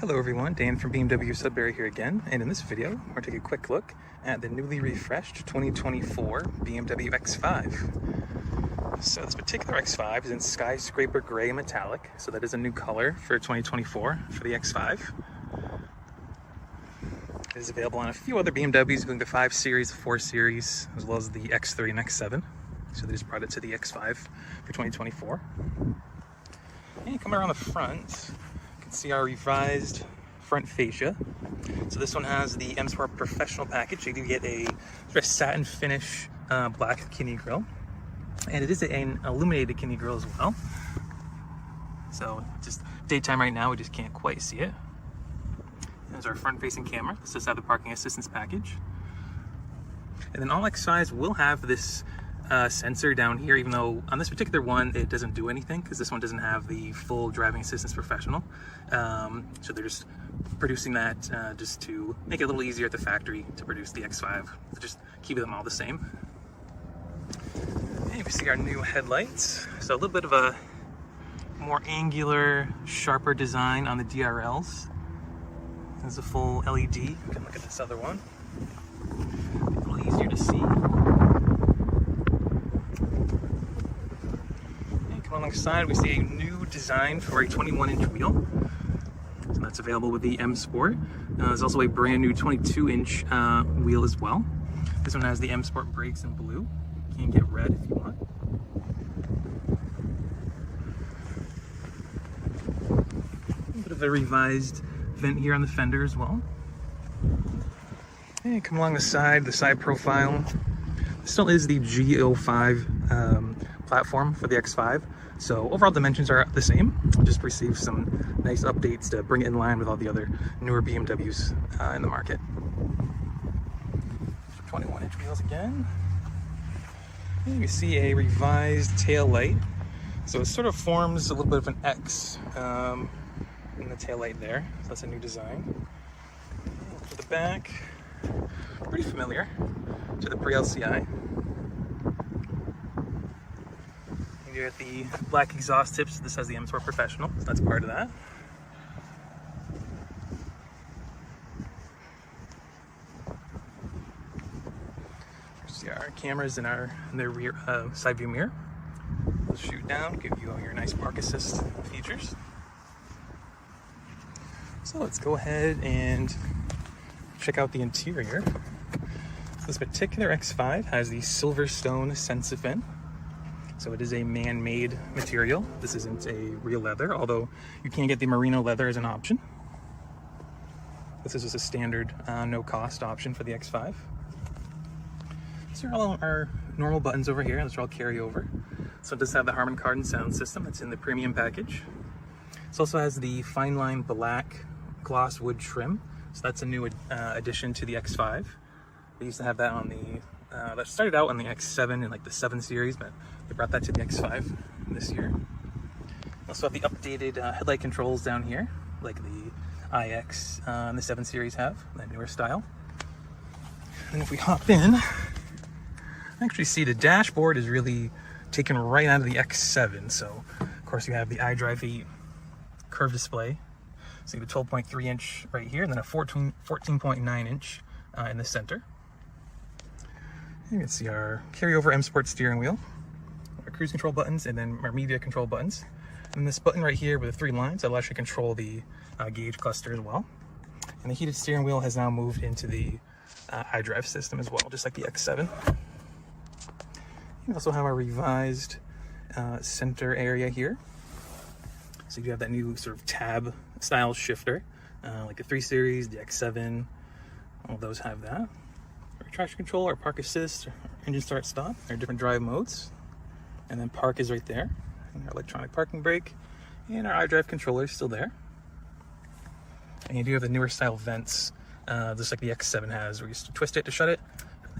Hello everyone, Dan from BMW Sudbury here again, and in this video, we're going to take a quick look at the newly refreshed 2024 BMW X5. So this particular X5 is in Skyscraper Gray Metallic, so that is a new color for 2024 for the X5. It is available on a few other BMWs, including the 5 Series, 4 Series, as well as the X3 and X7. So they just brought it to the X5 for 2024. And you come around the front, see our revised front fascia. So this one has the M Sport Professional package. You do get a sort of satin finish black kidney grille, and it is an illuminated kidney grille as well. So just daytime right now, we just can't quite see it. There's our front facing camera. This does have the parking assistance package, and then all X5s will have this sensor down here, even though on this particular one it doesn't do anything because this one doesn't have the full driving assistance professional. So they're just producing that just to make it a little easier at the factory to produce the X5, so just keep them all the same. And we see our new headlights, so a little bit of a more angular, sharper design on the DRLs. There's a full LED. You can look at this other one, a little easier to see. Alongside, we see a new design for a 21-inch wheel. So that's available with the M Sport. There's also a brand new 22-inch wheel as well. This one has the M Sport brakes in blue. You can get red if you want. A bit of a revised vent here on the fender as well. And come along the side profile. This still is the G05 platform for the X5. So overall dimensions are the same. Just received some nice updates to bring it in line with all the other newer BMWs in the market. 21-inch wheels again. And you see a revised tail light. So it sort of forms a little bit of an X in the tail light there. So that's a new design. To the back, pretty familiar to the pre-LCI. You get the black exhaust tips. This has the M Sport Professional, so that's part of that. See our cameras in their rear side view mirror. We'll shoot down, give you all your nice park assist features. So let's go ahead and check out the interior. This particular X5 has the Silverstone Sensifin. So it is a man-made material. This isn't a real leather, although you can get the merino leather as an option. This is just a standard no-cost option for the X5. These are all our normal buttons over here. Those are all carryover. So it does have the Harman Kardon sound system that's in the premium package. This also has the fine line black gloss wood trim. So that's a new addition to the X5. They used to have that on the that started out on the X7 and like the 7 Series, but they brought that to the X5 this year. Also have the updated headlight controls down here, like the iX and the 7 Series have, that newer style. And if we hop in, I actually see the dashboard is really taken right out of the X7. So of course you have the iDrive 8 curved display. So you have a 12.3 inch right here, and then a 14.9 inch in the center. You can see our carryover M Sport steering wheel, our cruise control buttons, and then our media control buttons. And this button right here with the 3 lines that allows you to control the gauge cluster as well. And the heated steering wheel has now moved into the iDrive system as well, just like the X7. You also have our revised center area here. So you have that new sort of tab style shifter, like the 3 Series, the X7, all those have that. Our traction control, our park assist, our engine start stop, our different drive modes, and then park is right there, and our electronic parking brake, and our iDrive controller is still there. And you do have the newer style vents, just like the X7 has, where you just twist it to shut it,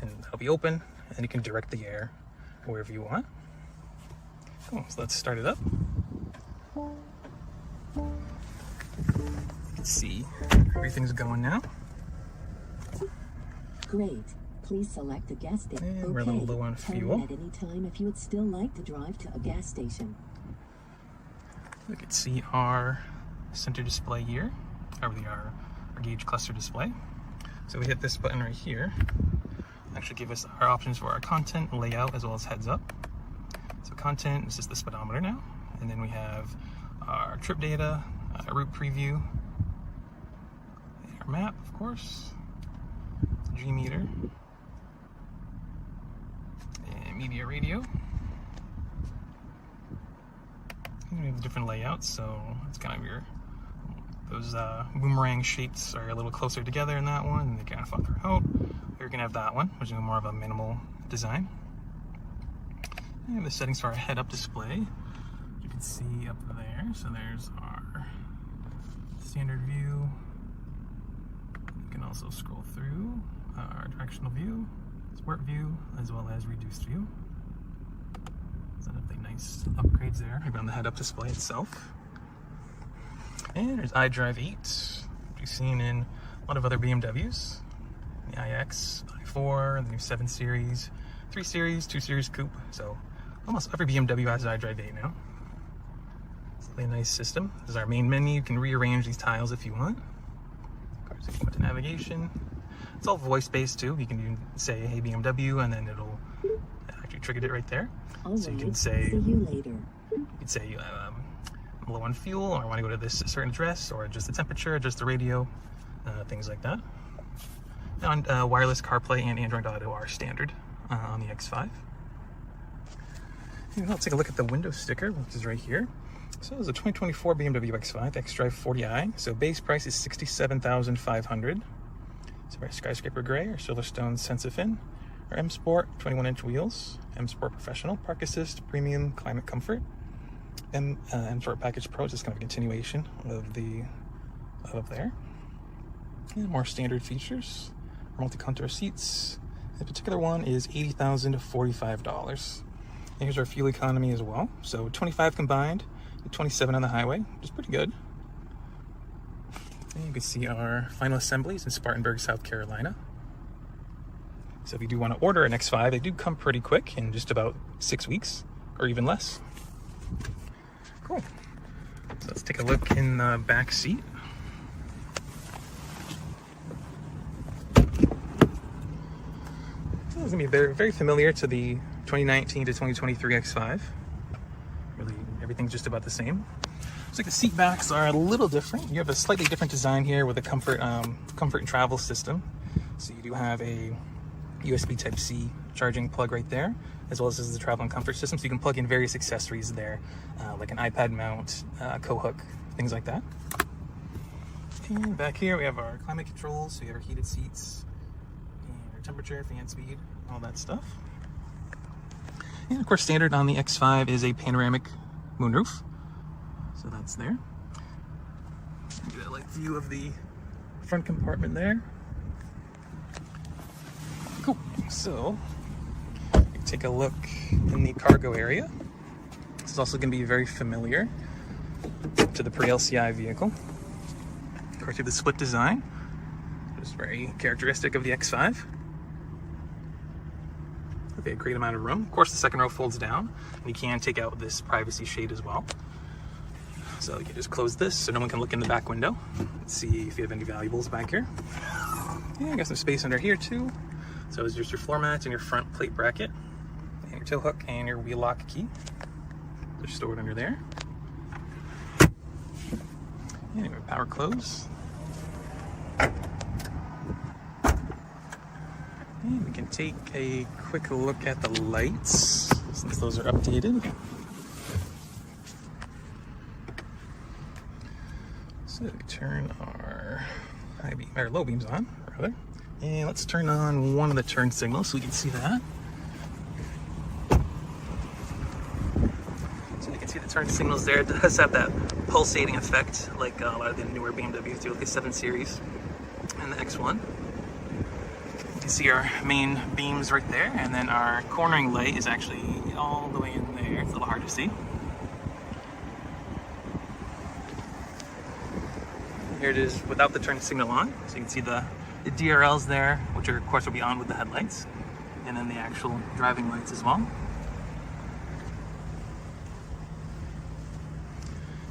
and it'll be open, and you can direct the air wherever you want. Cool, so let's start it up. You can see everything's going now. Great. Please select a gas station. And we're a little low on fuel. At any time if you would still like to drive to a gas station. We can see our center display here. our gauge cluster display. So we hit this button right here. Actually give us our options for our content, layout, as well as heads up. So content is just the speedometer now. And then we have our trip data, route preview, our map, of course, G meter, and media radio. And we have different layouts, so it's kind of those boomerang shapes are a little closer together in that one, and they kind of fuck out. We're gonna have that one, which is more of a minimal design. And the settings for our head-up display, you can see up there. So there's our standard view. You can also scroll through our directional view, sport view, as well as reduced view. So the nice upgrades there around the head-up display itself. And there's iDrive 8, which you've seen in a lot of other BMWs. The iX, i4, the new 7 Series, 3 Series, 2 Series Coupe. So almost every BMW has iDrive 8 now. It's a really nice system. This is our main menu. You can rearrange these tiles if you want. Of course, if you went to navigation. It's all voice-based too. You can even say, hey BMW, and then it'll actually trigger it right there. So you can say, see you later. You can say, I'm low on fuel, or I want to go to this certain address, or adjust the temperature, adjust the radio, things like that. And wireless CarPlay and Android Auto are standard on the X5. And I'll take a look at the window sticker, which is right here. So it's a 2024 BMW X5 xDrive 40i. So base price is $67,500. So our Skyscraper Gray, our Silverstone Sensafin, our M Sport 21-inch wheels, M Sport Professional, Park Assist, Premium, Climate Comfort, M Sport Package Pro, just kind of a continuation of there. And more standard features, multi-contour seats. The particular one is $80,045. And here's our fuel economy as well. So 25 combined, 27 on the highway, which is pretty good. And you can see our final assemblies in Spartanburg, South Carolina. So if you do want to order an X5, they do come pretty quick, in just about 6 weeks, or even less. Cool. So let's take a look in the back seat. It's gonna be very, very familiar to the 2019 to 2023 X5. Really, everything's just about the same. Looks like the seat backs are a little different. You have a slightly different design here with a comfort and travel system. So you do have a USB Type-C charging plug right there, as well as the travel and comfort system. So you can plug in various accessories there, like an iPad mount, co-hook, things like that. And back here we have our climate controls. So you have our heated seats, and our temperature, fan speed, all that stuff. And of course, standard on the X5 is a panoramic moonroof. So that's there. Get a light view of the front compartment there. Cool. So, take a look in the cargo area. This is also going to be very familiar to the pre-LCI vehicle. Of course, you have the split design, which is very characteristic of the X5. There'll be a great amount of room. Of course, the second row folds down, and you can take out this privacy shade as well. So you can just close this so no one can look in the back window and see if you have any valuables back here. Yeah, I got some space under here too. So it's just your floor mats and your front plate bracket, and your tow hook and your wheel lock key. They're stored under there. Anyway, power close. And we can take a quick look at the lights, since those are updated. So we turn our high beam, or low beams on, rather. And let's turn on one of the turn signals so we can see that. So you can see the turn signals there. It does have that pulsating effect like a lot of the newer BMWs do, like the 7 Series and the X1. You can see our main beams right there, and then our cornering light is actually all the way in there. It's a little hard to see. Here it is without the turn signal on, so you can see the DRLs there, which are, of course will be on with the headlights, and then the actual driving lights as well.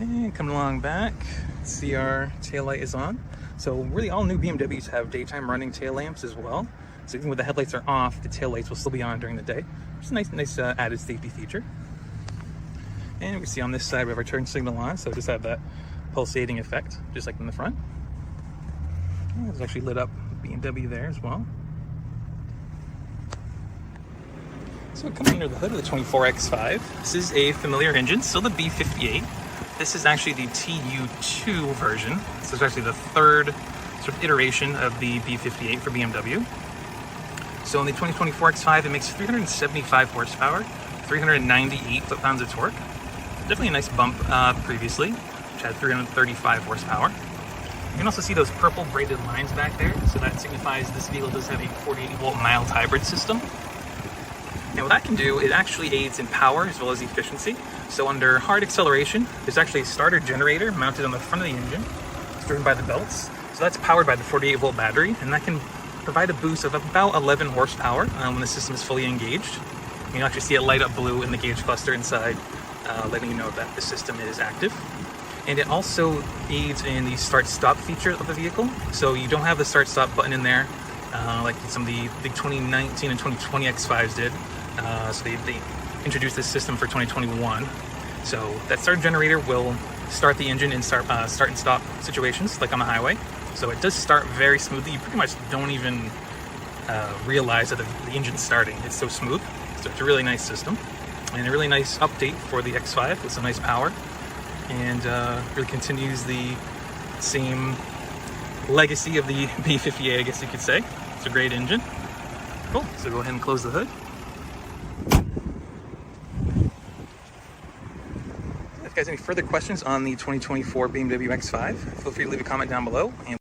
And coming along back, see our tail light is on. So really all new BMWs have daytime running tail lamps as well. So even when the headlights are off, the tail lights will still be on during the day. It's a nice added safety feature. And we see on this side we have our turn signal on, so just have that pulsating effect, just like in the front. And it's actually lit up BMW there as well. So coming under the hood of the 24 X5, this is a familiar engine, still the B58. This is actually the TU2 version. This is actually the third sort of iteration of the B58 for BMW. So in the 2024 X5, it makes 375 horsepower, 398 foot-pounds of torque. Definitely a nice bump previously, which had 335 horsepower. You can also see those purple braided lines back there, so that signifies this vehicle does have a 48-volt mild hybrid system. And what that can do, it actually aids in power as well as efficiency. So under hard acceleration, there's actually a starter generator mounted on the front of the engine. It's driven by the belts. So that's powered by the 48-volt battery, and that can provide a boost of about 11 horsepower when the system is fully engaged. You can actually see it light up blue in the gauge cluster inside, letting you know that the system is active. And it also aids in the start-stop feature of the vehicle. So you don't have the start-stop button in there, like some of the 2019 and 2020 X5s did. So they introduced this system for 2021. So that start generator will start the engine in start and stop situations, like on the highway. So it does start very smoothly. You pretty much don't even realize that the engine's starting. It's so smooth. So it's a really nice system. And a really nice update for the X5 with some nice power. And really continues the same legacy of the B58, I guess you could say. It's a great engine. Cool, so go ahead and close the hood. If you guys have any further questions on the 2024 BMW X5, feel free to leave a comment down below. And